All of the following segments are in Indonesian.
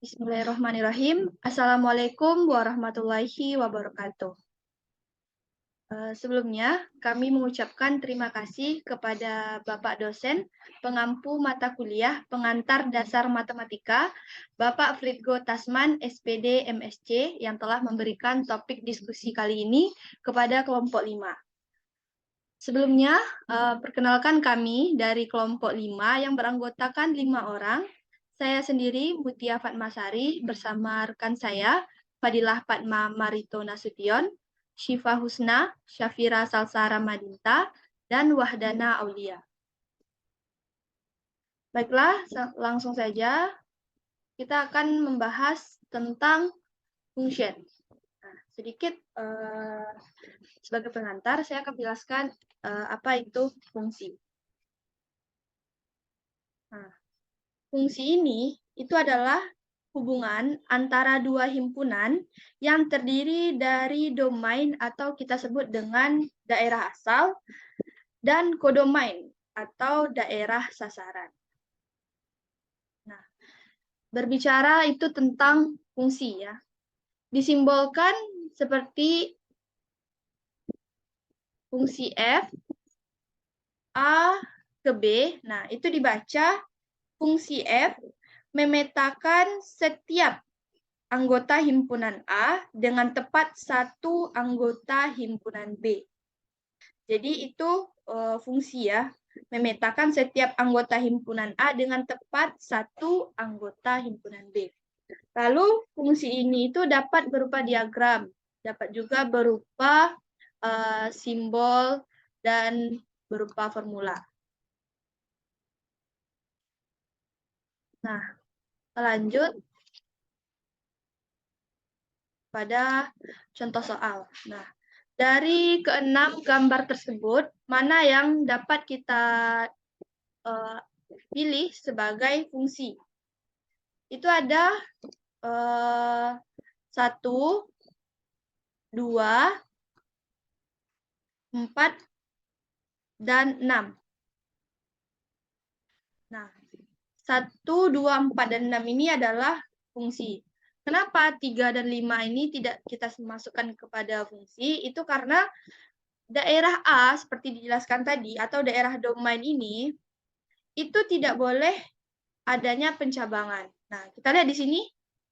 Bismillahirrahmanirrahim. Assalamualaikum warahmatullahi wabarakatuh. Sebelumnya, kami mengucapkan terima kasih kepada Bapak dosen, pengampu mata kuliah, pengantar dasar matematika, Bapak Fritgo Tasman, SPD MSc, yang telah memberikan topik diskusi kali ini kepada kelompok 5. Sebelumnya, perkenalkan kami dari kelompok 5 yang beranggotakan 5 orang. Saya sendiri, Mutia Fatmasari, bersama rekan saya, Fadilah Fatma Marito Nasution, Syifa Husna, Syafira Salsara Madinta, dan Wahdana Aulia. Baiklah, langsung saja kita akan membahas tentang function. Nah, sedikit sebagai pengantar, saya akan jelaskan apa itu fungsi. Nah, fungsi ini itu adalah hubungan antara dua himpunan yang terdiri dari domain atau kita sebut dengan daerah asal dan kodomain atau daerah sasaran. Nah, berbicara itu tentang fungsi ya. Disimbolkan seperti fungsi F A ke B. Nah, itu dibaca fungsi F memetakan setiap anggota himpunan A dengan tepat satu anggota himpunan B. Jadi itu fungsi ya, memetakan setiap anggota himpunan A dengan tepat satu anggota himpunan B. Lalu fungsi ini itu dapat berupa diagram, dapat juga berupa simbol dan berupa formula. Nah, lanjut pada contoh soal. Nah, dari keenam gambar tersebut, mana yang dapat kita pilih sebagai fungsi? Itu ada 1, 2, 4, dan 6. Nah, 1, 2, 4, dan 6 ini adalah fungsi. Kenapa 3 dan 5 ini tidak kita masukkan kepada fungsi? Itu karena daerah A, seperti dijelaskan tadi, atau daerah domain ini, itu tidak boleh adanya pencabangan. Nah, kita lihat di sini,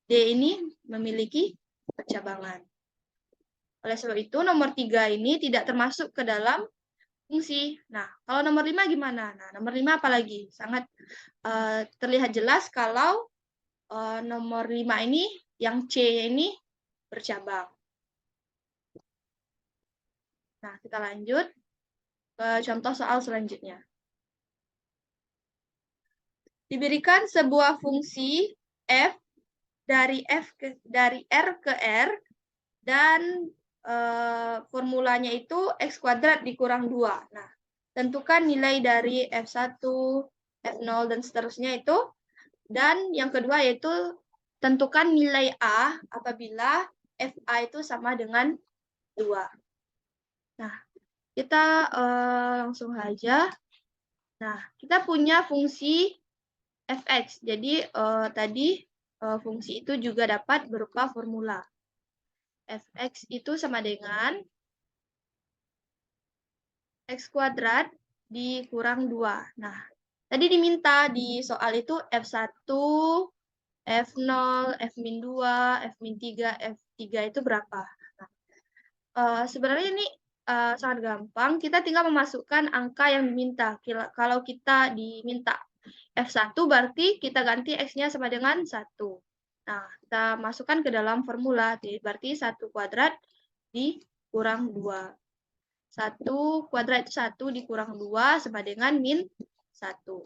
D ini memiliki pencabangan. Oleh sebab itu, nomor 3 ini tidak termasuk ke dalam fungsi. Nah, kalau nomor 5 gimana? Nah, nomor 5 apalagi? Sangat terlihat jelas kalau nomor 5 ini, yang C ini bercabang. Nah, kita lanjut ke contoh soal selanjutnya. Diberikan sebuah fungsi F dari R ke R dan formulanya itu X kuadrat dikurang 2. Nah, tentukan nilai dari F1, F0, dan seterusnya itu. Dan yang kedua yaitu tentukan nilai A apabila FA itu sama dengan 2. Nah, kita langsung saja. Nah, kita punya fungsi fx. Jadi tadi fungsi itu juga dapat berupa formula. Fx itu sama dengan X kuadrat dikurang 2. Nah, tadi diminta di soal itu F1, F0, F-2, F-3, F3 itu berapa? Nah, sebenarnya ini sangat gampang. Kita tinggal memasukkan angka yang diminta. Kalau kita diminta F1 berarti kita ganti X-nya sama dengan 1. Nah, kita masukkan ke dalam formula. Berarti 1 kuadrat dikurang 2. 1 kuadrat itu 1 dikurang 2 sama dengan min 1.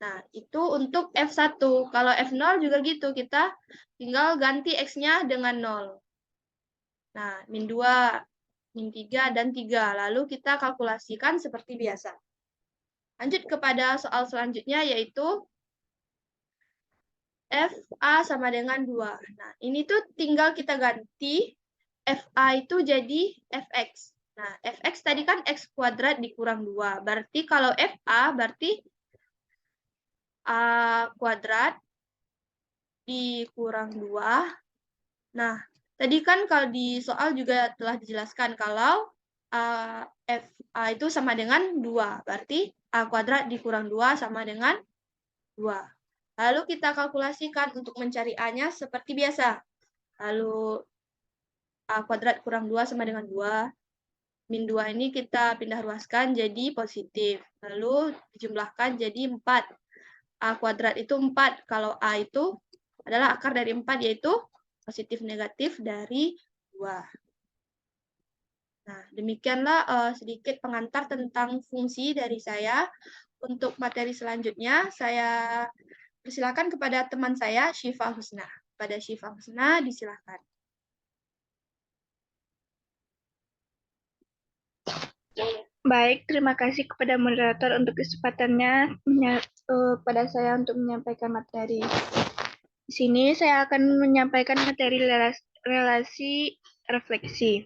Nah, itu untuk F1. Kalau F0 juga gitu, kita tinggal ganti X-nya dengan 0. Nah, min 2, min 3, dan 3. Lalu kita kalkulasikan seperti biasa. Lanjut kepada soal selanjutnya, yaitu FA sama dengan 2. Nah, ini tuh tinggal kita ganti FA itu jadi Fx. Nah, Fx tadi kan X kuadrat dikurang 2. Berarti kalau FA berarti A kuadrat dikurang 2. Nah, tadi kan kalau di soal juga telah dijelaskan kalau FA itu sama dengan 2. Berarti A kuadrat dikurang 2 sama dengan 2. Lalu kita kalkulasikan untuk mencari A-nya seperti biasa. Lalu A kuadrat kurang 2 sama dengan 2. Min 2 ini kita pindah ruaskan jadi positif. Lalu dijumlahkan jadi 4. A kuadrat itu 4. Kalau A itu adalah akar dari 4, yaitu positif negatif dari 2. Nah, demikianlah sedikit pengantar tentang fungsi dari saya. Untuk materi selanjutnya, saya persilakan kepada teman saya, Syifa Husna. Pada Syifa Husna, disilakan. Baik, terima kasih kepada moderator untuk kesempatannya pada saya untuk menyampaikan materi. Di sini saya akan menyampaikan materi relasi refleksi.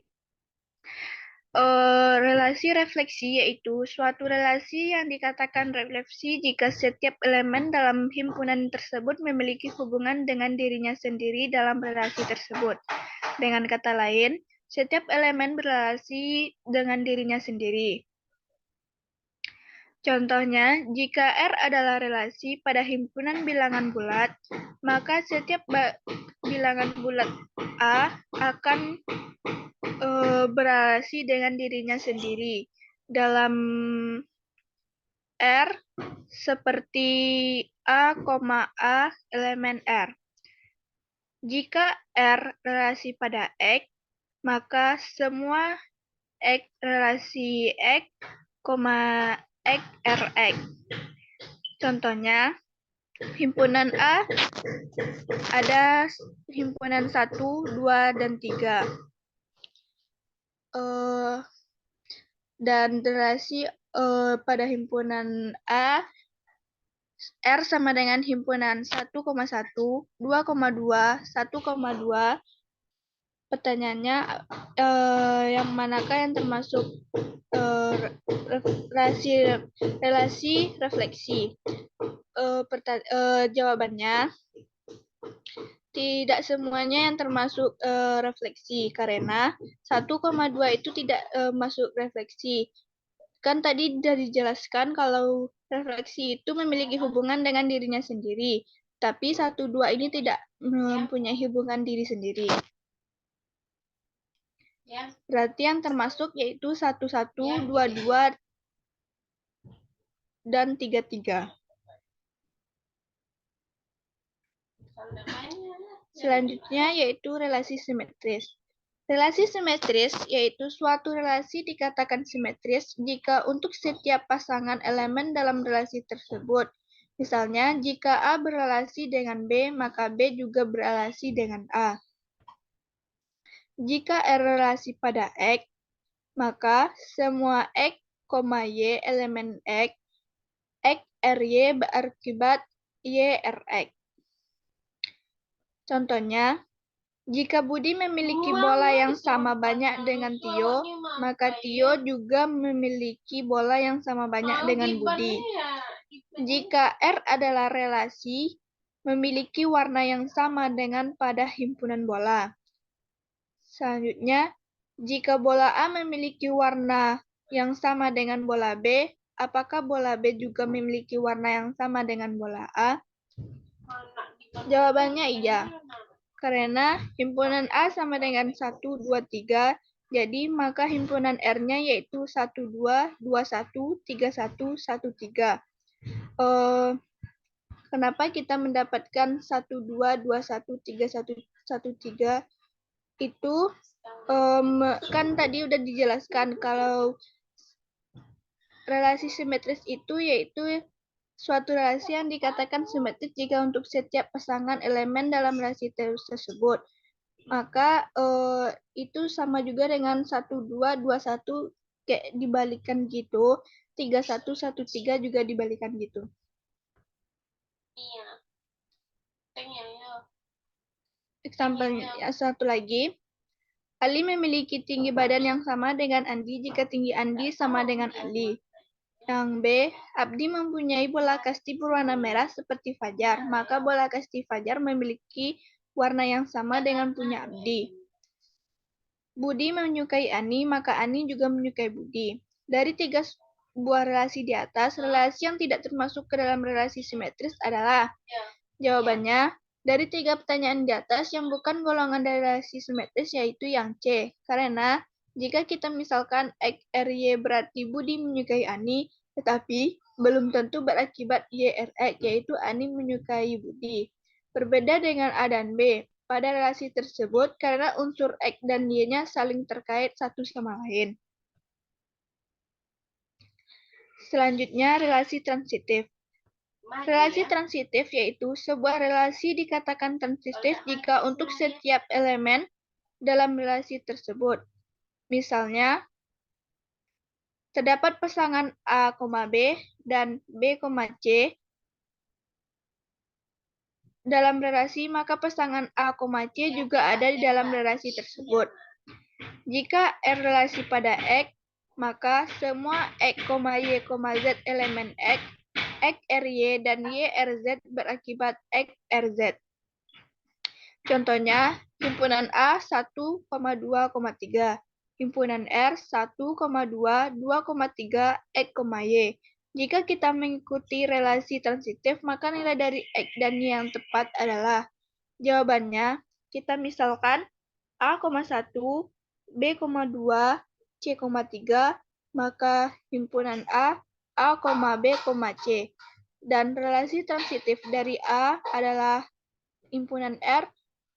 Relasi refleksi yaitu suatu relasi yang dikatakan refleksi jika setiap elemen dalam himpunan tersebut memiliki hubungan dengan dirinya sendiri dalam relasi tersebut. Dengan kata lain, setiap elemen berrelasi dengan dirinya sendiri. Contohnya, jika R adalah relasi pada himpunan bilangan bulat, maka setiap bilangan bulat A akan berrelasi dengan dirinya sendiri. Dalam R, seperti A, A elemen R. Jika R relasi pada X, maka semua X relasi X, X RX. Contohnya, himpunan A ada himpunan 1, 2, dan 3. Dan relasi pada himpunan A, R sama dengan himpunan 1,1, 2,2, 1,2. Pertanyaannya, yang manakah yang termasuk relasi refleksi? Jawabannya, tidak semuanya yang termasuk refleksi, karena 1,2 itu tidak masuk refleksi. Kan tadi sudah dijelaskan kalau refleksi itu memiliki hubungan dengan dirinya sendiri, tapi 1,2 ini tidak mempunyai hubungan diri sendiri. Berarti yang termasuk yaitu 1,1, 2,2, dan 3,3. Selanjutnya yaitu relasi simetris. Relasi simetris yaitu suatu relasi dikatakan simetris jika untuk setiap pasangan elemen dalam relasi tersebut. Misalnya, jika A berrelasi dengan B, maka B juga berrelasi dengan A. Jika R relasi pada X, maka semua X, Y elemen X RY berakibat Y RX. Contohnya, jika Budi memiliki bola yang sama banyak dengan Tio, maka Tio juga memiliki bola yang sama banyak dengan Budi. Jika R adalah relasi, memiliki warna yang sama dengan pada himpunan bola. Selanjutnya, jika bola A memiliki warna yang sama dengan bola B, apakah bola B juga memiliki warna yang sama dengan bola A? Jawabannya iya. Karena himpunan A sama dengan 1, 2, 3, jadi maka himpunan R-nya yaitu 1, 2, 2, 1, 3, 1, 1, 3. Kenapa kita mendapatkan 1, 2, 2, 1, 3, 1, 1, 3? Itu kan tadi udah dijelaskan kalau relasi simetris itu yaitu suatu relasi yang dikatakan simetris jika untuk setiap pasangan elemen dalam relasi tersebut. Maka itu sama juga dengan 1, 2, 2, 1 kayak dibalikan gitu. 3, 1, 1, 3 juga dibalikan gitu. Iya. Example satu lagi. Ali memiliki tinggi badan yang sama dengan Andi jika tinggi Andi sama dengan Ali. Yang B, Abdi mempunyai bola kasti berwarna merah seperti Fajar, maka bola kasti Fajar memiliki warna yang sama dengan punya Abdi. Budi menyukai Ani, maka Ani juga menyukai Budi. Dari 3 buah relasi di atas, relasi yang tidak termasuk ke dalam relasi simetris adalah jawabannya dari 3 pertanyaan di atas yang bukan golongan dari relasi simetris yaitu yang C. Karena jika kita misalkan X, R, Y berarti Budi menyukai Ani, tetapi belum tentu berakibat Y, R, X, yaitu Ani menyukai Budi. Berbeda dengan A dan B pada relasi tersebut karena unsur X dan Y-nya saling terkait satu sama lain. Selanjutnya, relasi transitif. Relasi transitif yaitu sebuah relasi dikatakan transitif jika untuk setiap elemen dalam relasi tersebut. Misalnya, terdapat pasangan A, B dan B, C dalam relasi, maka pasangan A, C juga ada di dalam relasi tersebut. Jika R relasi pada X, maka semua X, Y, Z elemen X, X, R, Y, dan Y, R, Z berakibat X, R, Z. Contohnya, himpunan A 1, 2, 3, himpunan R 1, 2, 2,3, X, Y. Jika kita mengikuti relasi transitif, maka nilai dari X dan Y yang tepat adalah jawabannya, kita misalkan A, 1, B, 2, C, 3, maka himpunan A, B, C. Dan relasi transitif dari A adalah himpunan R,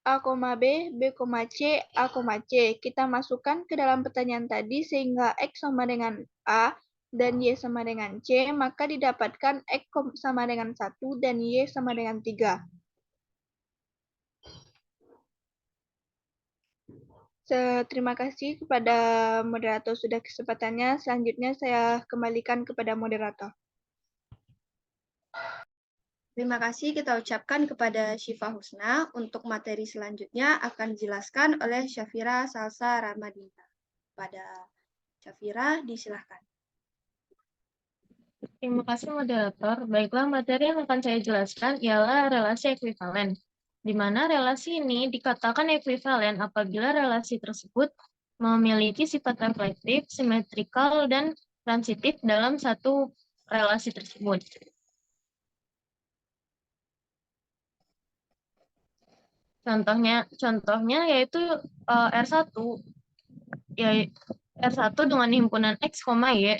A, B, B, C, A, C. Kita masukkan ke dalam pertanyaan tadi sehingga X sama dengan A dan Y sama dengan C, maka didapatkan X sama dengan 1 dan Y sama dengan 3. Terima kasih kepada moderator sudah kesempatannya. Selanjutnya saya kembalikan kepada moderator. Terima kasih kita ucapkan kepada Syifa Husna. Untuk materi selanjutnya akan dijelaskan oleh Syafira Salsa Ramadinta. Pada Syafira, disilahkan. Terima kasih moderator. Baiklah, materi yang akan saya jelaskan ialah relasi ekuivalen, di mana relasi ini dikatakan ekuivalen apabila relasi tersebut memiliki sifat reflektif, simetrikal, dan transitif dalam satu relasi tersebut. Contohnya yaitu R1, R1 dengan himpunan X, Y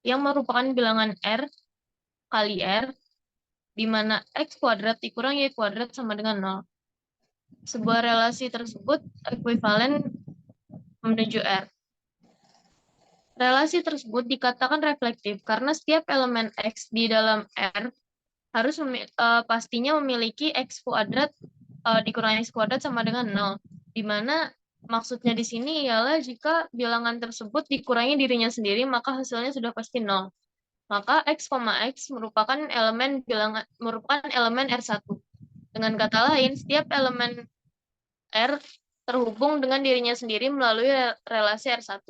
yang merupakan bilangan R kali R, di mana X kuadrat dikurang Y kuadrat sama dengan 0. Sebuah relasi tersebut ekuivalen menuju R. Relasi tersebut dikatakan reflektif karena setiap elemen X di dalam R harus pastinya memiliki X kuadrat dikurangi X kuadrat sama dengan 0. Di mana maksudnya di sini ialah jika bilangan tersebut dikurangi dirinya sendiri, maka hasilnya sudah pasti 0. Maka X, X merupakan elemen R1. Dengan kata lain, setiap elemen R terhubung dengan dirinya sendiri melalui relasi R1.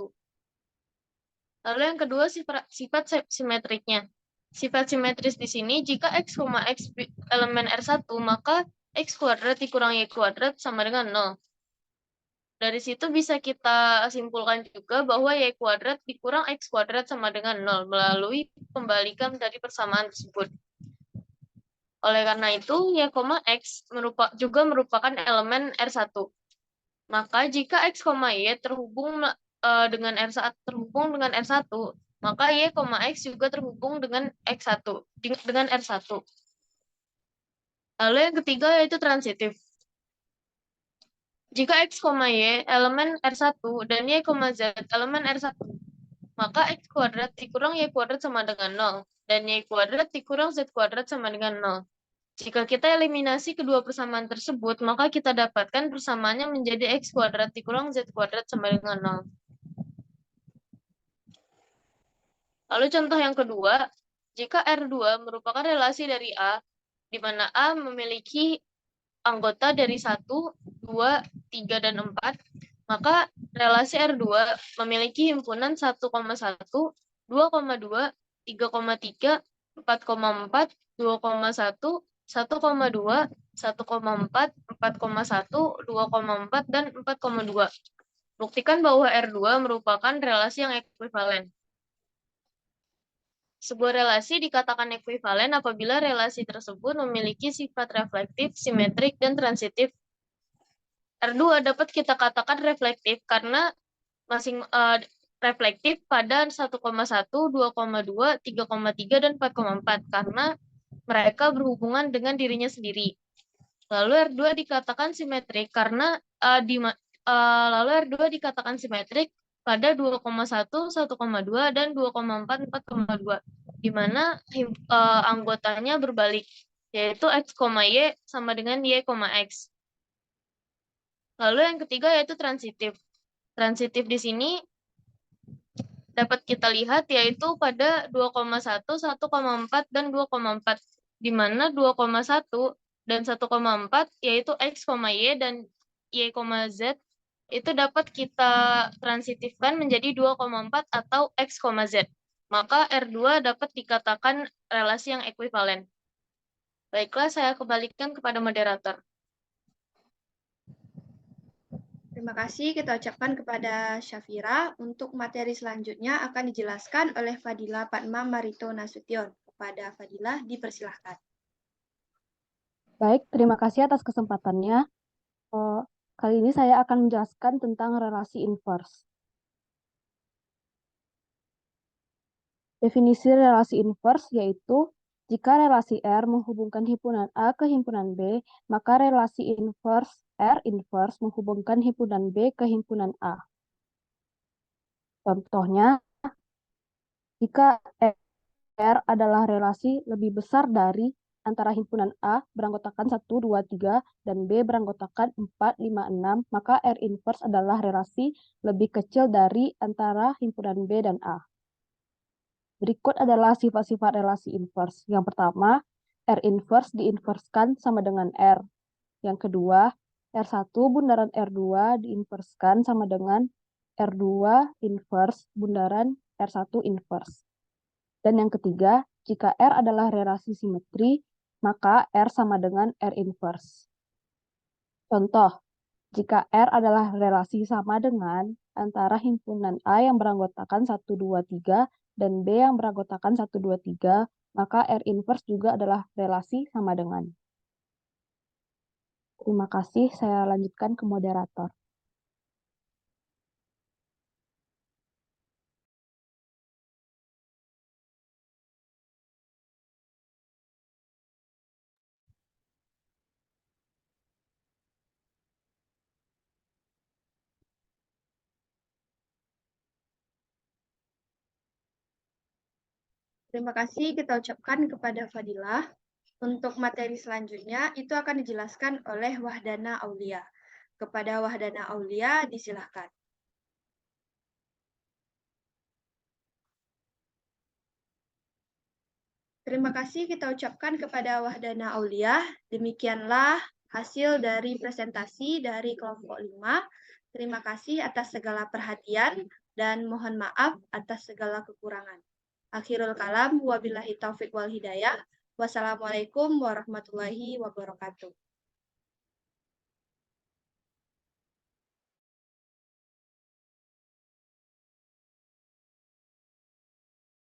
Lalu yang kedua, sifat simetriknya. Sifat simetris di sini, jika X, X elemen R1, maka X kuadrat dikurangi Y kuadrat sama dengan 0. Dari situ bisa kita simpulkan juga bahwa Y kuadrat dikurang X kuadrat sama dengan 0 melalui pembalikan dari persamaan tersebut. Oleh karena itu, Y, X juga merupakan elemen R1. Maka jika X, Y terhubung dengan R1, maka Y, X juga terhubung dengan dengan R1. Lalu yang ketiga yaitu transitif. Jika X, Y elemen R1 dan Y, Z elemen R1, maka X kuadrat dikurang Y kuadrat sama dengan 0, dan Y kuadrat dikurang Z kuadrat sama dengan 0. Jika kita eliminasi kedua persamaan tersebut, maka kita dapatkan persamaannya menjadi X kuadrat dikurang Z kuadrat sama dengan 0. Lalu contoh yang kedua, jika R2 merupakan relasi dari A, di mana A memiliki anggota dari 1, 2, 3, dan 4, maka relasi R2 memiliki himpunan 1,1, 2,2, 3,3, 4,4, 2,1, 1,2, 1,4, 4,1, 2,4, dan 4,2. Buktikan bahwa R2 merupakan relasi yang ekuivalen. Sebuah relasi dikatakan ekuivalen apabila relasi tersebut memiliki sifat reflektif, simetrik, dan transitif. R2 dapat kita katakan reflektif karena reflektif pada 1,1, 2,2, 3,3, dan 4,4 karena mereka berhubungan dengan dirinya sendiri. Lalu R2 dikatakan simetrik karena pada 2,1, 1,2, dan 2,4, 4,2, di mana anggotanya berbalik, yaitu X, Y sama dengan Y, X. Lalu yang ketiga yaitu transitif. Transitif di sini dapat kita lihat yaitu pada 2,1, 1,4, dan 2,4, di mana 2,1 dan 1,4 yaitu X, Y, dan Y, Z itu dapat kita transitifkan menjadi 2,4 atau X, Z. Maka R2 dapat dikatakan relasi yang ekuivalen. Baiklah, saya kembalikan kepada moderator. Terima kasih kita ucapkan kepada Syafira. Untuk materi selanjutnya akan dijelaskan oleh Fadila Padma Marito Nasution. Kepada Fadila, dipersilahkan. Baik, terima kasih atas kesempatannya. Kali ini saya akan menjelaskan tentang relasi inverse. Definisi relasi inverse yaitu jika relasi R menghubungkan himpunan A ke himpunan B, maka relasi inverse R inverse menghubungkan himpunan B ke himpunan A. Contohnya, jika R adalah relasi lebih besar dari antara himpunan A beranggotakan 1, 2, 3, dan B beranggotakan 4, 5, 6, maka R inverse adalah relasi lebih kecil dari antara himpunan B dan A. Berikut adalah sifat-sifat relasi inverse. Yang pertama, R inverse diinverskan sama dengan R. Yang kedua, R1 bundaran R2 diinverskan sama dengan R2 inverse bundaran R1 inverse. Dan yang ketiga, jika R adalah relasi simetri, maka R sama dengan R inverse. Contoh, jika R adalah relasi sama dengan antara himpunan A yang beranggotakan 1, 2, 3 dan B yang beranggotakan 1, 2, 3, maka R inverse juga adalah relasi sama dengan. Terima kasih, saya lanjutkan ke moderator. Terima kasih kita ucapkan kepada Fadilah. Untuk materi selanjutnya itu akan dijelaskan oleh Wahdana Aulia. Kepada Wahdana Aulia disilahkan. Terima kasih kita ucapkan kepada Wahdana Aulia. Demikianlah hasil dari presentasi dari kelompok 5. Terima kasih atas segala perhatian dan mohon maaf atas segala kekurangan. Akhirul kalam, wabillahi taufiq wal hidayah. Wassalamualaikum warahmatullahi wabarakatuh.